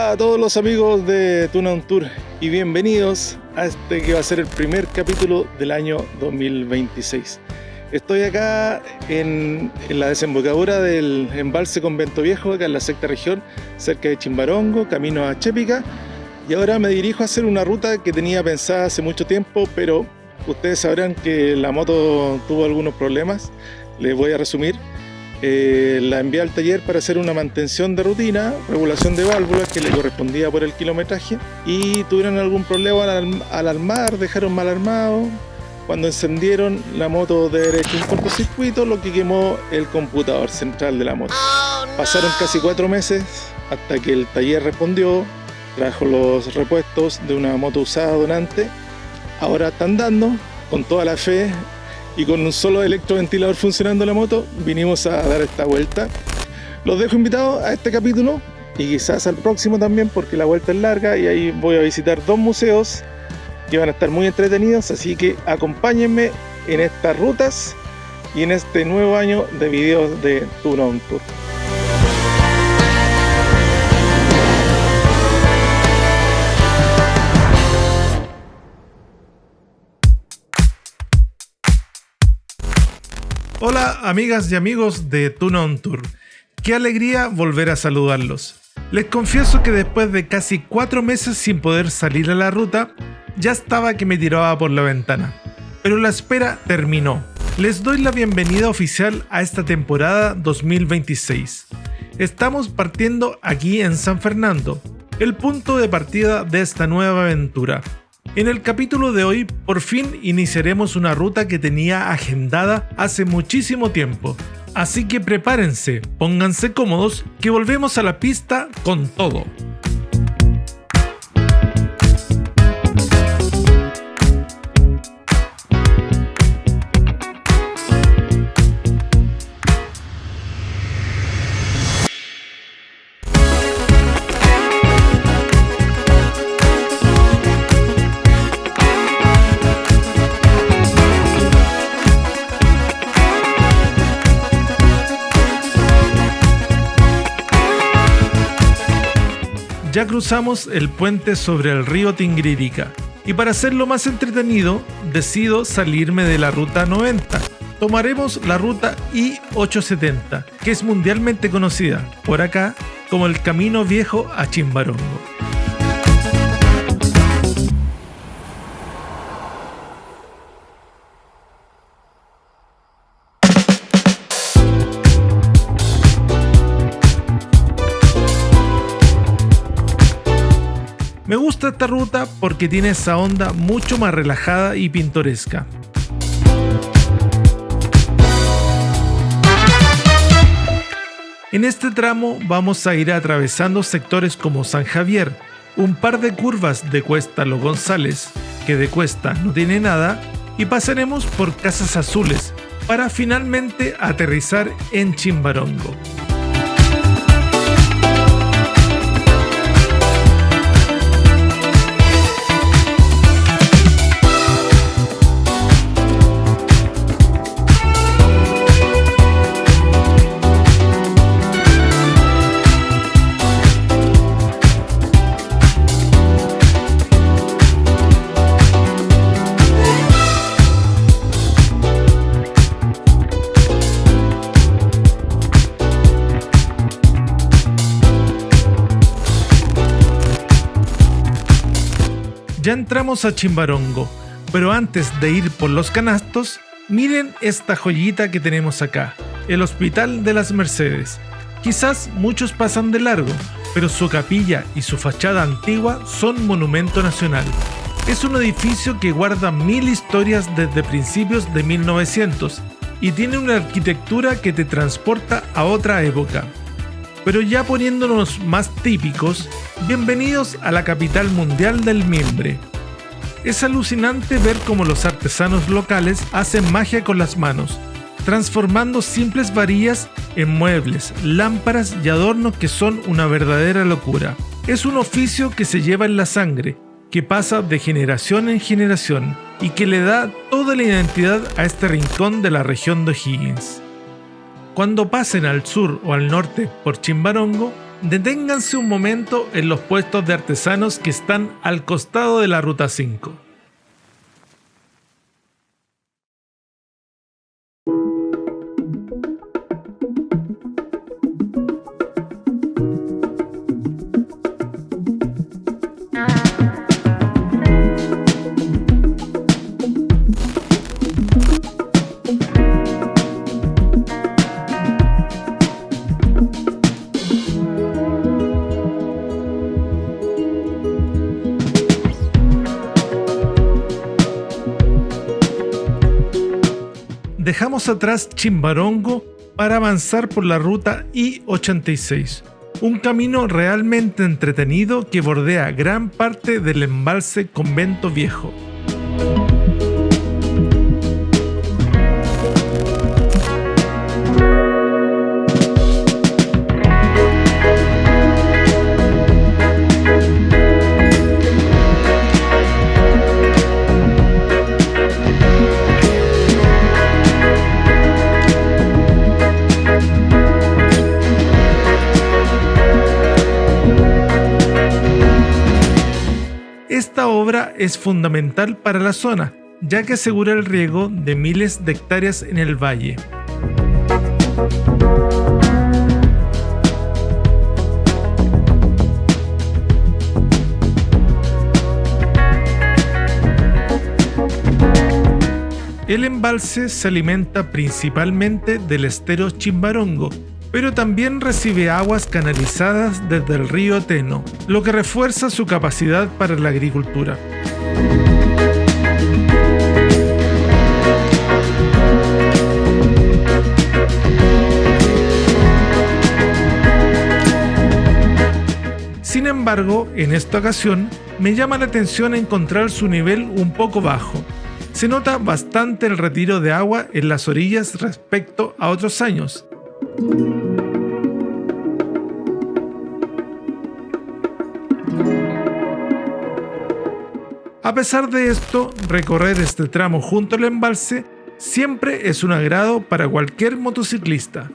Hola a todos los amigos de Tuna On Tour y bienvenidos a este que va a ser el primer capítulo del año 2026. Estoy acá en la desembocadura del embalse Convento Viejo, acá en la sexta región, cerca de Chimbarongo, camino a Chépica, y ahora me dirijo a hacer una ruta que tenía pensada hace mucho tiempo, pero ustedes sabrán que la moto tuvo algunos problemas. Les voy a resumir. La envié al taller para hacer una mantención de rutina, regulación de válvulas que le correspondía por el kilometraje, y tuvieron algún problema al armar, dejaron mal armado. Cuando encendieron, la moto de haber hecho un cortocircuito, lo que quemó el computador central de la moto. Pasaron casi 4 meses hasta que el taller respondió, trajo los repuestos de una moto usada donante. Ahora están dando con toda la fe. Y con un solo electroventilador funcionando la moto, vinimos a dar esta vuelta. Los dejo invitados a este capítulo y quizás al próximo también, porque la vuelta es larga y ahí voy a visitar 2 museos que van a estar muy entretenidos. Así que acompáñenme en estas rutas y en este nuevo año de videos de Tuna On Tour. Hola amigas y amigos de Tuna On Tour, qué alegría volver a saludarlos. Les confieso que después de casi 4 meses sin poder salir a la ruta, ya estaba que me tiraba por la ventana. Pero la espera terminó. Les doy la bienvenida oficial a esta temporada 2026. Estamos partiendo aquí en San Fernando, el punto de partida de esta nueva aventura. En el capítulo de hoy, por fin iniciaremos una ruta que tenía agendada hace muchísimo tiempo. Así que prepárense, pónganse cómodos, que volvemos a la pista con todo. Ya cruzamos el puente sobre el río Tingririka y para hacerlo más entretenido decido salirme de la ruta 90. Tomaremos la ruta I-870, que es mundialmente conocida por acá como el Camino Viejo a Chimbarongo. Me gusta esta ruta porque tiene esa onda mucho más relajada y pintoresca. En este tramo vamos a ir atravesando sectores como San Javier, un par de curvas de Cuesta Los González, que de cuesta no tiene nada, y pasaremos por Casas Azules para finalmente aterrizar en Chimbarongo. Ya entramos a Chimbarongo, pero antes de ir por los canastos, miren esta joyita que tenemos acá, el Hospital de las Mercedes. Quizás muchos pasan de largo, pero su capilla y su fachada antigua son monumento nacional. Es un edificio que guarda 1000 historias desde principios de 1900 y tiene una arquitectura que te transporta a otra época. Pero ya poniéndonos más típicos, bienvenidos a la capital mundial del mimbre. Es alucinante ver cómo los artesanos locales hacen magia con las manos, transformando simples varillas en muebles, lámparas y adornos que son una verdadera locura. Es un oficio que se lleva en la sangre, que pasa de generación en generación y que le da toda la identidad a este rincón de la región de O'Higgins. Cuando pasen al sur o al norte por Chimbarongo, Deténganse un momento en los puestos de artesanos que están al costado de la Ruta 5. Dejamos atrás Chimbarongo para avanzar por la ruta I-86, un camino realmente entretenido que bordea gran parte del embalse Convento Viejo. Esta obra es fundamental para la zona, ya que asegura el riego de miles de hectáreas en el valle. El embalse se alimenta principalmente del estero Chimbarongo, pero también recibe aguas canalizadas desde el río Teno, lo que refuerza su capacidad para la agricultura. Sin embargo, en esta ocasión, me llama la atención encontrar su nivel un poco bajo. Se nota bastante el retiro de agua en las orillas respecto a otros años. A pesar de esto, recorrer este tramo junto al embalse siempre es un agrado para cualquier motociclista.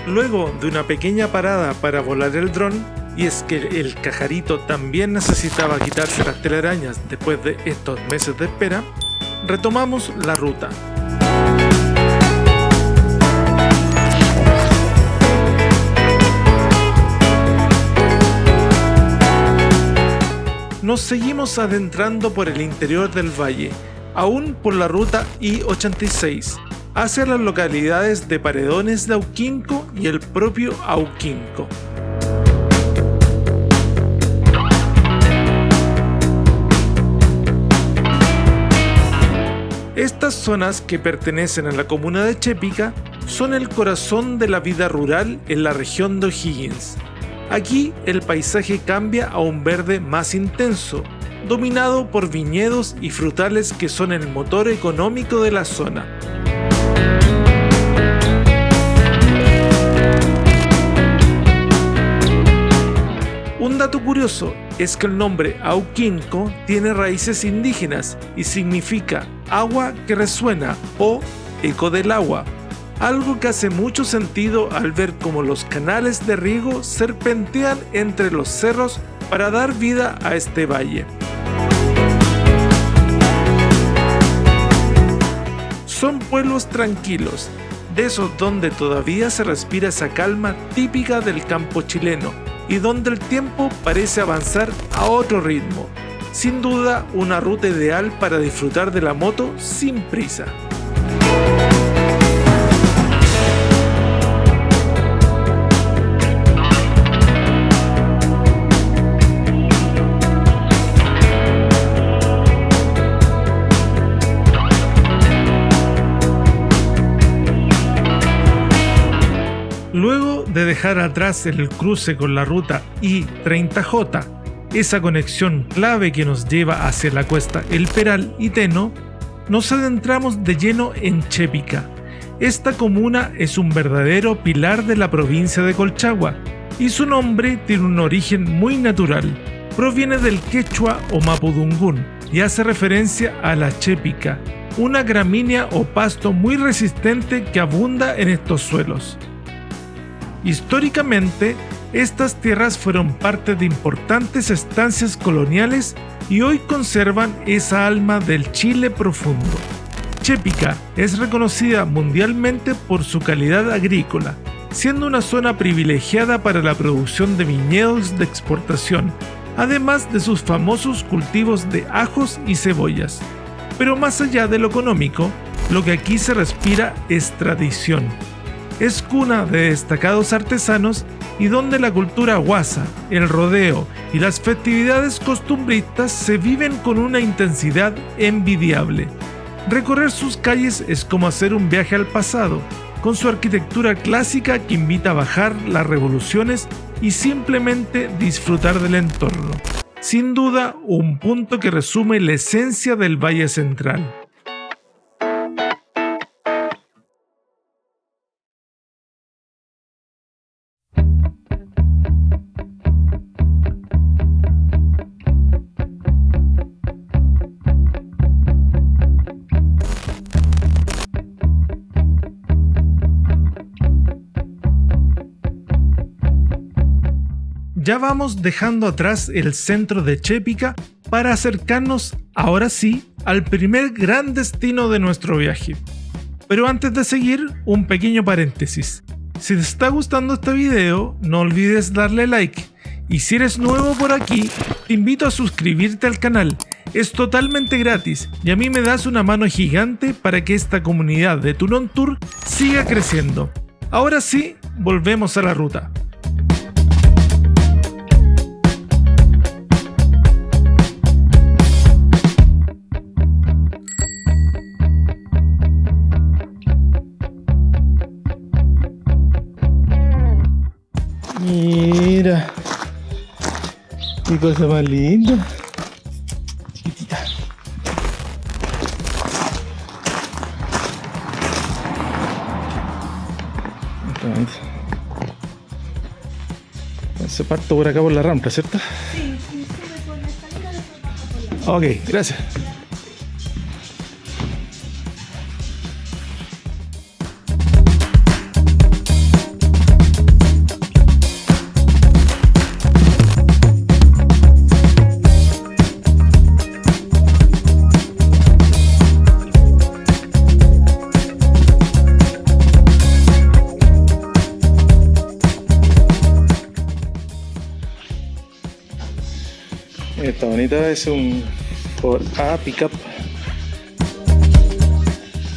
Luego de una pequeña parada para volar el dron, y es que el Cajarito también necesitaba quitarse las telarañas después de estos meses de espera, retomamos la ruta. Nos seguimos adentrando por el interior del valle, aún por la ruta I-86, hacia las localidades de Paredones de Auquinco y el propio Auquinco. Estas zonas, que pertenecen a la comuna de Chépica, son el corazón de la vida rural en la región de O'Higgins. Aquí el paisaje cambia a un verde más intenso, dominado por viñedos y frutales que son el motor económico de la zona. Un dato curioso es que el nombre Auquinco tiene raíces indígenas y significa agua que resuena o eco del agua, algo que hace mucho sentido al ver cómo los canales de riego serpentean entre los cerros para dar vida a este valle. Son pueblos tranquilos, de esos donde todavía se respira esa calma típica del campo chileno y donde el tiempo parece avanzar a otro ritmo. Sin duda, una ruta ideal para disfrutar de la moto sin prisa. Luego de dejar atrás el cruce con la ruta I-30J, esa conexión clave que nos lleva hacia la cuesta El Peral y Teno, nos adentramos de lleno en Chépica. Esta comuna es un verdadero pilar de la provincia de Colchagua y su nombre tiene un origen muy natural. Proviene del quechua o mapudungún y hace referencia a la chépica, una gramínea o pasto muy resistente que abunda en estos suelos. Históricamente, estas tierras fueron parte de importantes estancias coloniales y hoy conservan esa alma del Chile profundo. Chépica es reconocida mundialmente por su calidad agrícola, siendo una zona privilegiada para la producción de viñedos de exportación, además de sus famosos cultivos de ajos y cebollas. Pero más allá de lo económico, lo que aquí se respira es tradición. Es cuna de destacados artesanos y donde la cultura guasa, el rodeo y las festividades costumbristas se viven con una intensidad envidiable. Recorrer sus calles es como hacer un viaje al pasado, con su arquitectura clásica que invita a bajar las revoluciones y simplemente disfrutar del entorno. Sin duda, un punto que resume la esencia del Valle Central. Ya vamos dejando atrás el centro de Chépica para acercarnos, ahora sí, al primer gran destino de nuestro viaje. Pero antes de seguir, un pequeño paréntesis. Si te está gustando este video, no olvides darle like. Y si eres nuevo por aquí, te invito a suscribirte al canal. Es totalmente gratis y a mí me das una mano gigante para que esta comunidad de Turón Tour siga creciendo. Ahora sí, volvemos a la ruta. Mira, qué cosa más linda, chiquitita. Entonces parto por acá por la rampa, ¿cierto? Sí, sube por la escalera, después baja por la... Ok, gracias. Esta bonita es un Ford A Pickup.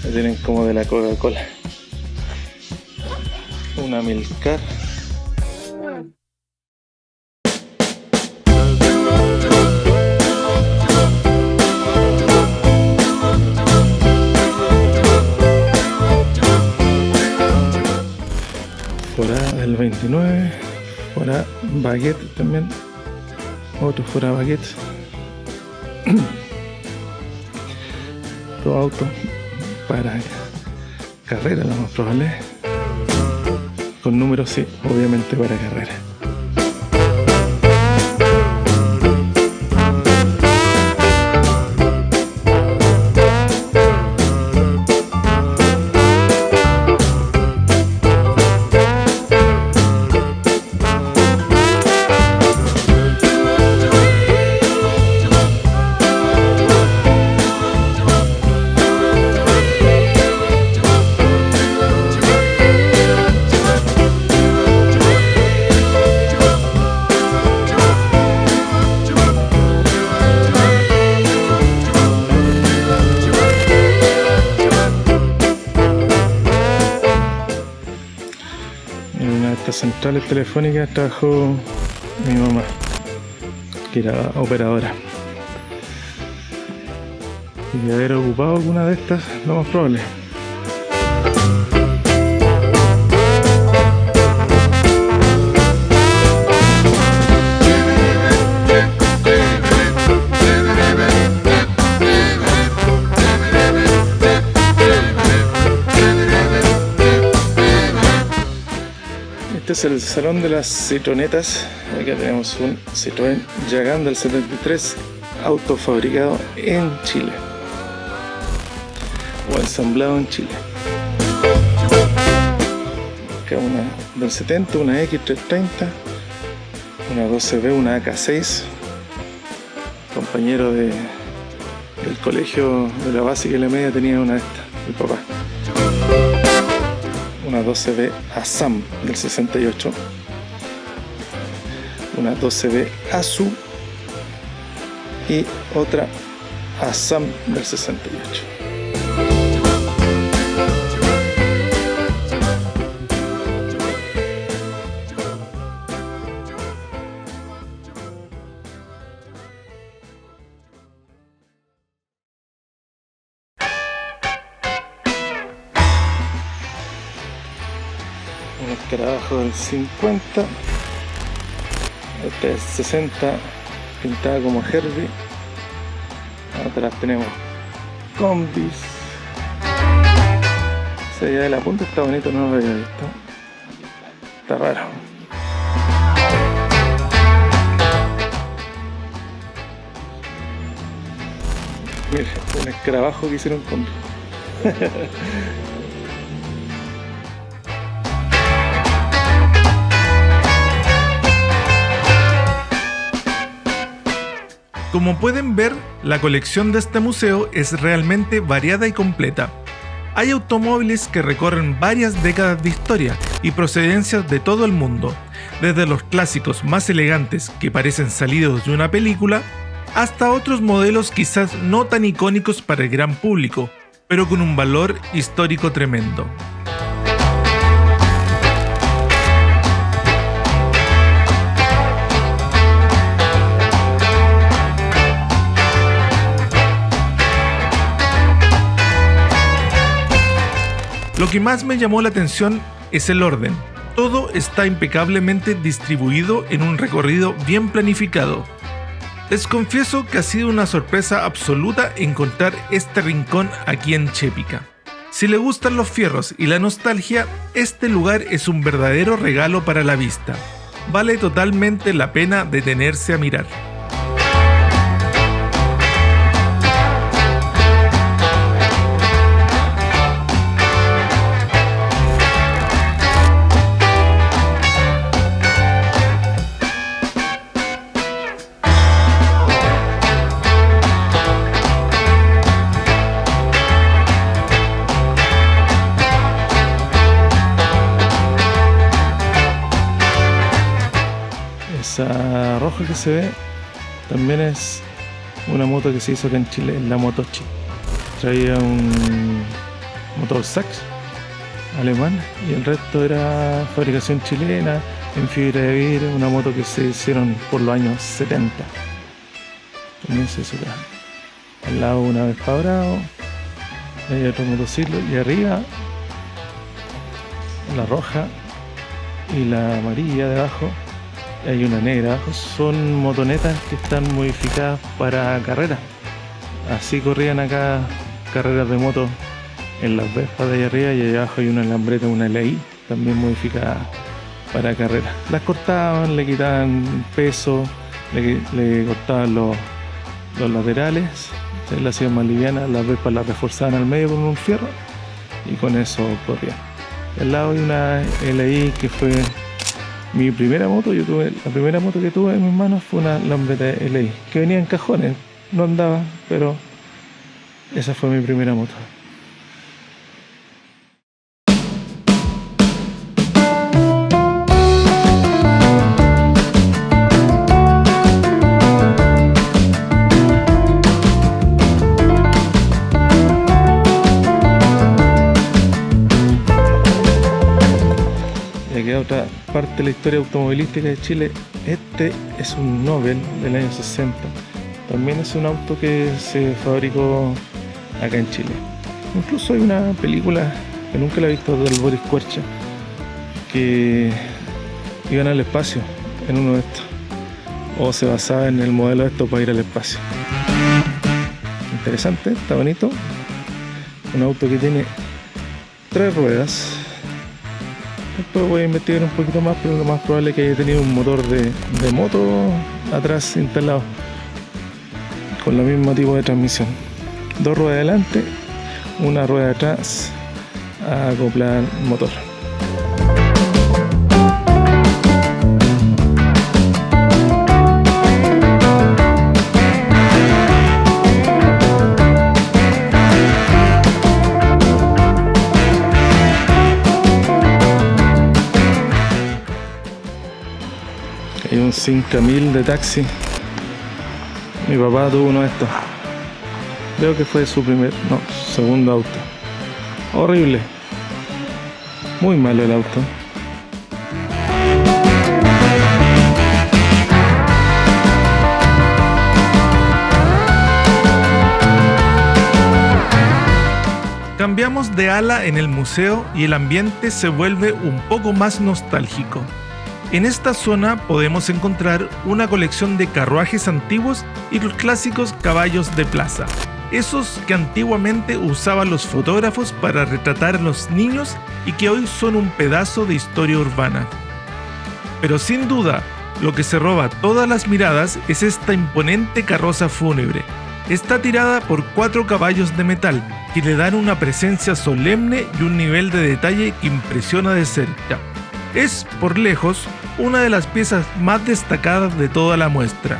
La tienen como de la Coca-Cola. Una Milcar. Ford A del 29. Fuera baguette también. Otro fuera baguette. Todo auto para carrera, lo más probable. Con números, sí, obviamente para carrera. Centrales telefónicas trabajó mi mamá, que era operadora, y de haber ocupado alguna de estas, lo más probable. Este es el salón de las citronetas. Acá tenemos un Citroën Yagán del 73, auto fabricado en Chile o ensamblado en Chile. Acá una del 70, una X330, una 12B, una AK6, compañero del colegio de la básica y la media tenía una de estas, mi papá. Una 12B Assam del 68, una 12B Asu y otra Assam del 68. Un escarabajo del 50, este es 60, pintada como Herbie. Atrás tenemos combis. Esa idea de la punta está bonito, no lo había visto. Está raro. Mira, un escarabajo que hicieron combi. Como pueden ver, la colección de este museo es realmente variada y completa. Hay automóviles que recorren varias décadas de historia y procedencias de todo el mundo, desde los clásicos más elegantes que parecen salidos de una película, hasta otros modelos quizás no tan icónicos para el gran público, pero con un valor histórico tremendo. Lo que más me llamó la atención es el orden. Todo está impecablemente distribuido en un recorrido bien planificado. Les confieso que ha sido una sorpresa absoluta encontrar este rincón aquí en Chépica. Si le gustan los fierros y la nostalgia, este lugar es un verdadero regalo para la vista. Vale totalmente la pena detenerse a mirar. Esa roja que se ve también es una moto que se hizo acá en Chile, la Motochi. Traía un motor Sachs alemán y el resto era fabricación chilena en fibra de vidrio, una moto que se hicieron por los años 70. También se hizo acá. Al lado una Vespa Bravo, hay otro motociclo y arriba la roja y la amarilla debajo hay una negra. Son motonetas que están modificadas para carreras. Así corrían acá carreras de moto en las Vespas de allá arriba, y allá abajo hay una lambreta, una LI, también modificada para carreras. Las cortaban, le quitaban peso, le cortaban los laterales, se las hacían más livianas, las Vespas las reforzaban al medio con un fierro y con eso corrían. Al lado hay una LI que fue mi primera moto. La primera moto que tuve en mis manos fue una lambreta LI que venía en cajones, no andaba, pero esa fue mi primera moto. Otra parte de la historia automovilística de Chile. Este es un Nobel del año 60. También es un auto que se fabricó acá en Chile. Incluso hay una película que nunca la he visto, del Boris Kuercha, que iban al espacio en uno de estos, o se basaba en el modelo de estos para ir al espacio. Interesante, está bonito. Un auto que tiene 3 ruedas. Después voy a investigar un poquito más, pero lo más probable es que haya tenido un motor de moto atrás instalado, con el mismo tipo de transmisión. 2 ruedas adelante, una rueda atrás a acoplar motor. Hay un 5000 de taxi. Mi papá tuvo uno de estos. Creo que fue su segundo auto. Horrible. Muy malo el auto. Cambiamos de ala en el museo y el ambiente se vuelve un poco más nostálgico. En esta zona podemos encontrar una colección de carruajes antiguos y los clásicos caballos de plaza, esos que antiguamente usaban los fotógrafos para retratar a los niños y que hoy son un pedazo de historia urbana. Pero sin duda, lo que se roba todas las miradas es esta imponente carroza fúnebre. Está tirada por 4 caballos de metal que le dan una presencia solemne y un nivel de detalle que impresiona de cerca. Es, por lejos, una de las piezas más destacadas de toda la muestra.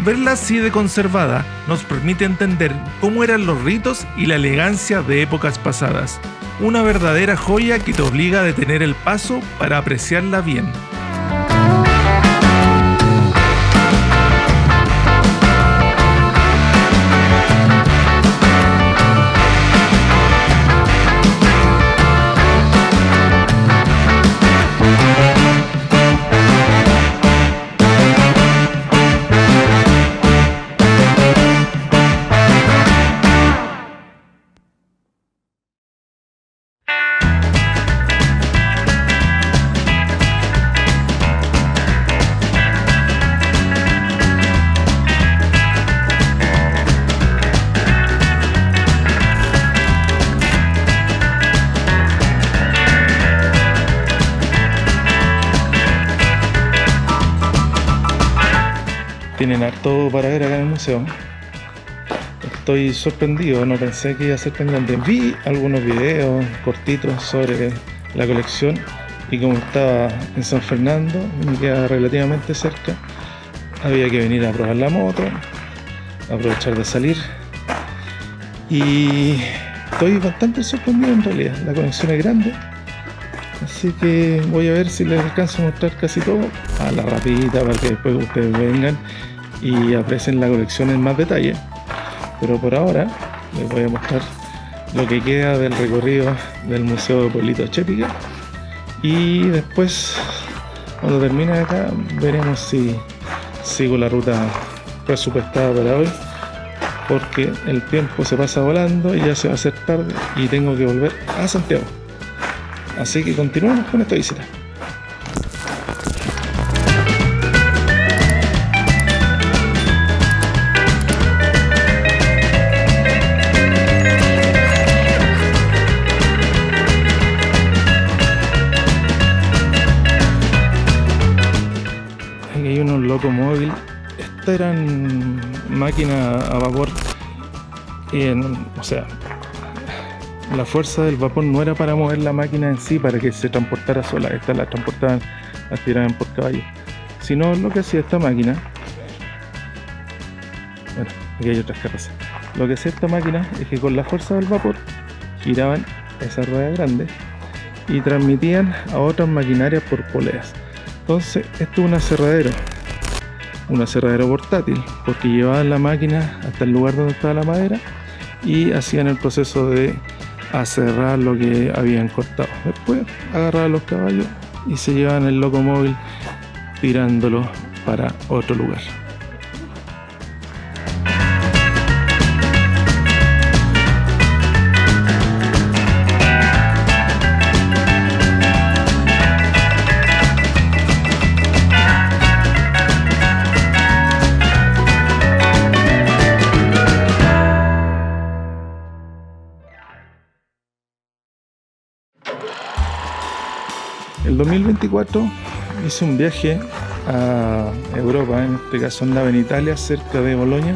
Verla así de conservada nos permite entender cómo eran los ritos y la elegancia de épocas pasadas. Una verdadera joya que te obliga a detener el paso para apreciarla bien. Tienen harto para ver acá en el museo. Estoy sorprendido, no pensé que iba a ser tan grande. Vi algunos videos cortitos sobre la colección y como estaba en San Fernando, me queda relativamente cerca, había que venir a probar la moto, aprovechar de salir, y estoy bastante sorprendido en realidad. La colección es grande, así que voy a ver si les alcanzo a mostrar casi todo a la rapidita para que después ustedes vengan y aprecien la colección en más detalle. Pero por ahora les voy a mostrar lo que queda del recorrido del Museo de Pueblito Chépica, y después, cuando termine acá, veremos si sigo la ruta presupuestada para hoy, porque el tiempo se pasa volando y ya se va a hacer tarde y tengo que volver a Santiago. Así que continuamos con esta visita. estas eran máquinas a vapor. O sea, la fuerza del vapor no era para mover la máquina en sí, para que se transportara sola. Estas las transportaban, las tiraban por caballo. Sino lo que hacía esta máquina, bueno, aquí hay otras carrozas. Lo que hacía esta máquina es que con la fuerza del vapor giraban esa rueda grande y transmitían a otras maquinarias por poleas. Entonces esto es un aserradero portátil, porque llevaban la máquina hasta el lugar donde estaba la madera y hacían el proceso de aserrar lo que habían cortado. Después agarraban los caballos y se llevaban el locomóvil tirándolo para otro lugar. El 2024 hice un viaje a Europa, en este caso andaba en Italia, cerca de Bolonia,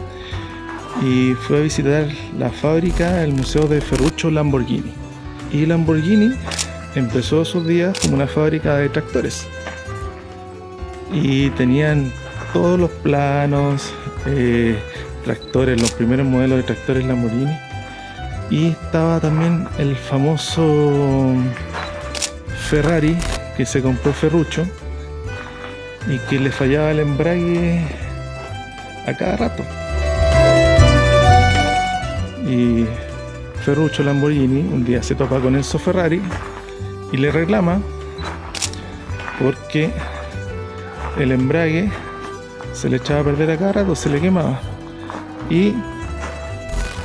y fui a visitar la fábrica, el museo de Ferruccio Lamborghini. Y Lamborghini empezó sus días como una fábrica de tractores y tenían todos los planos, tractores, los primeros modelos de tractores Lamborghini, y estaba también el famoso Ferrari que se compró Ferruccio y que le fallaba el embrague a cada rato. Y Ferruccio Lamborghini un día se topa con Enzo Ferrari y le reclama porque el embrague se le echaba a perder a cada rato, se le quemaba, y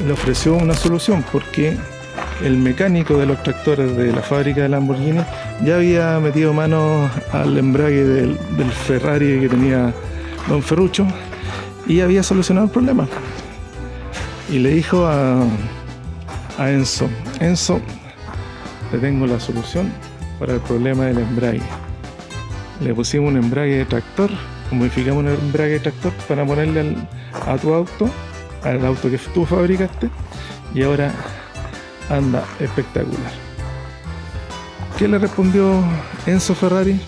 le ofreció una solución, porque el mecánico de los tractores de la fábrica de Lamborghini ya había metido mano al embrague del Ferrari que tenía don Ferruccio y había solucionado el problema. Y le dijo a Enzo: te tengo la solución para el problema del embrague. Le pusimos un embrague de tractor, modificamos un embrague de tractor para ponerle a tu auto, al auto que tú fabricaste, y ahora anda espectacular. ¿Qué le respondió Enzo Ferrari?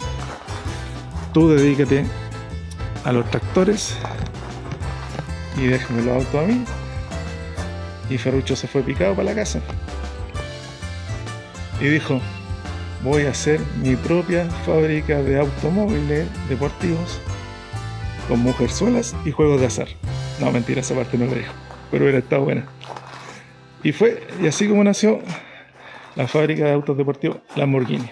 Tú dedícate a los tractores y déjame los autos a mí. Y Ferruccio se fue picado para la casa y dijo: voy a hacer mi propia fábrica de automóviles deportivos con mujerzuelas y juegos de azar. No, mentira, esa parte no la dijo, pero hubiera estado buena. Y así como nació la fábrica de autos deportivos Lamborghini.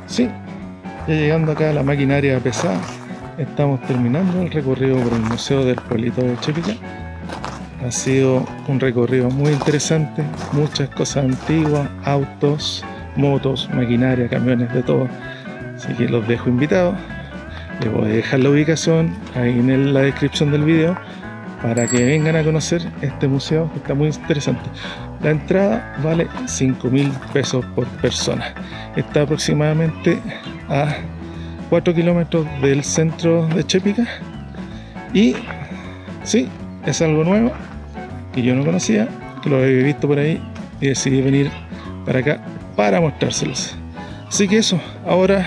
Sí, ya llegando acá a la maquinaria pesada, estamos terminando el recorrido por el Museo del Pueblito de Chepica. Ha sido un recorrido muy interesante, muchas cosas antiguas, autos, motos, maquinaria, camiones, de todo. Así que los dejo invitados. Les voy a dejar la ubicación ahí en la descripción del video para que vengan a conocer este museo, que está muy interesante. La entrada vale 5.000 pesos por persona. Está aproximadamente a 4 kilómetros del centro de Chepica. Y sí, es algo nuevo que yo no conocía, que lo había visto por ahí y decidí venir para acá para mostrárselos. Así que eso, ahora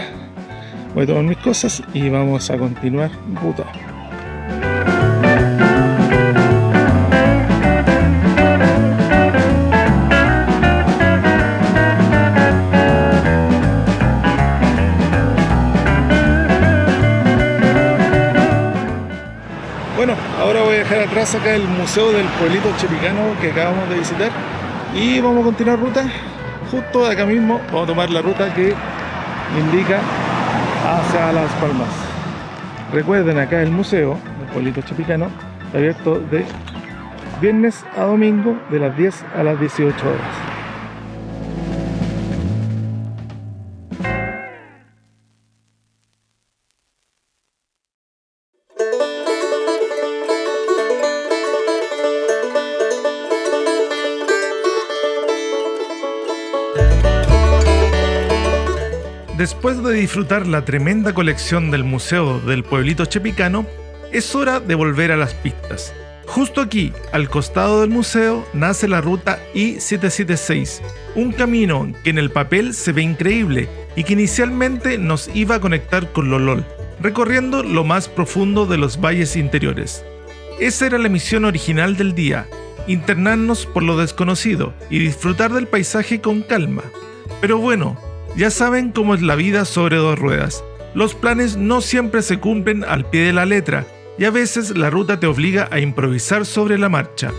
voy a tomar mis cosas y vamos a continuar ruta. Bueno, ahora atrás acá el Museo del Pueblito Chepicano que acabamos de visitar. Y vamos a continuar ruta. Justo de acá mismo vamos a tomar la ruta que indica hacia Las Palmas. Recuerden, acá el Museo del Pueblito Chepicano está abierto de viernes a domingo de las 10 a las 18 horas. Después de disfrutar la tremenda colección del Museo del Pueblito Chepicano, es hora de volver a las pistas. Justo aquí, al costado del museo, nace la ruta I-776, un camino que en el papel se ve increíble y que inicialmente nos iba a conectar con Lolol, recorriendo lo más profundo de los valles interiores. Esa era la misión original del día, internarnos por lo desconocido y disfrutar del paisaje con calma. Pero bueno, ya saben cómo es la vida sobre dos ruedas. Los planes no siempre se cumplen al pie de la letra y a veces la ruta te obliga a improvisar sobre la marcha.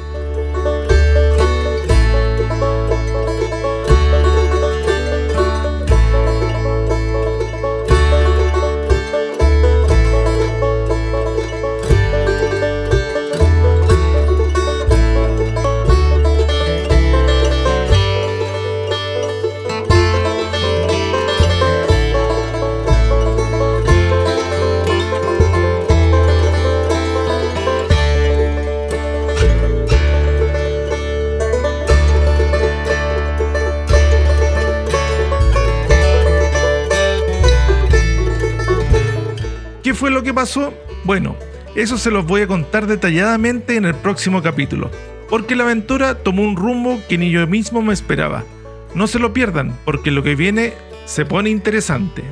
¿Qué fue lo que pasó? Bueno, eso se los voy a contar detalladamente en el próximo capítulo, porque la aventura tomó un rumbo que ni yo mismo me esperaba. No se lo pierdan, porque lo que viene se pone interesante.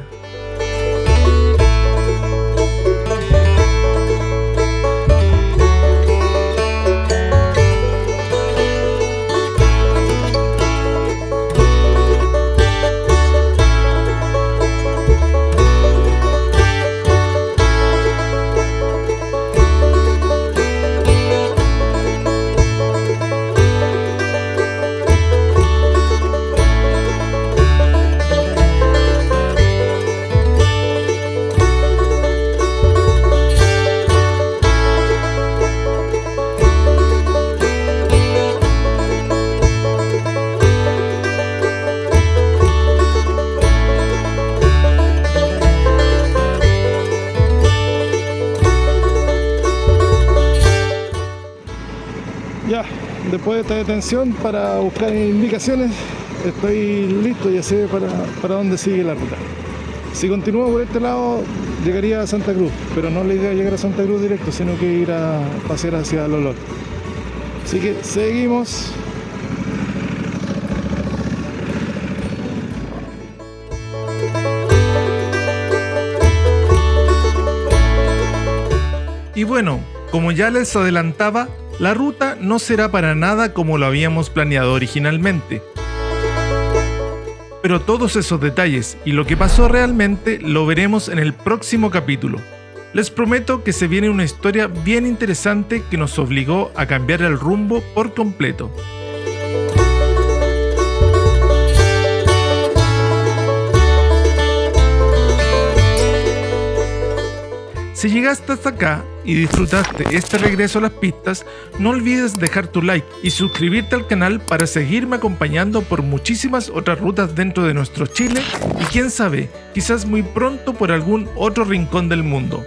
Ya, después de esta detención para buscar indicaciones, estoy listo, ya sé para dónde sigue la ruta. Si continúo por este lado, llegaría a Santa Cruz, pero no la idea llegar a Santa Cruz directo, sino que ir a pasear hacia Lolol. Así que seguimos. Y bueno, como ya les adelantaba, la ruta no será para nada como lo habíamos planeado originalmente. Pero todos esos detalles y lo que pasó realmente lo veremos en el próximo capítulo. Les prometo que se viene una historia bien interesante que nos obligó a cambiar el rumbo por completo. Si llegaste hasta acá y disfrutaste este regreso a las pistas, no olvides dejar tu like y suscribirte al canal para seguirme acompañando por muchísimas otras rutas dentro de nuestro Chile y quién sabe, quizás muy pronto por algún otro rincón del mundo.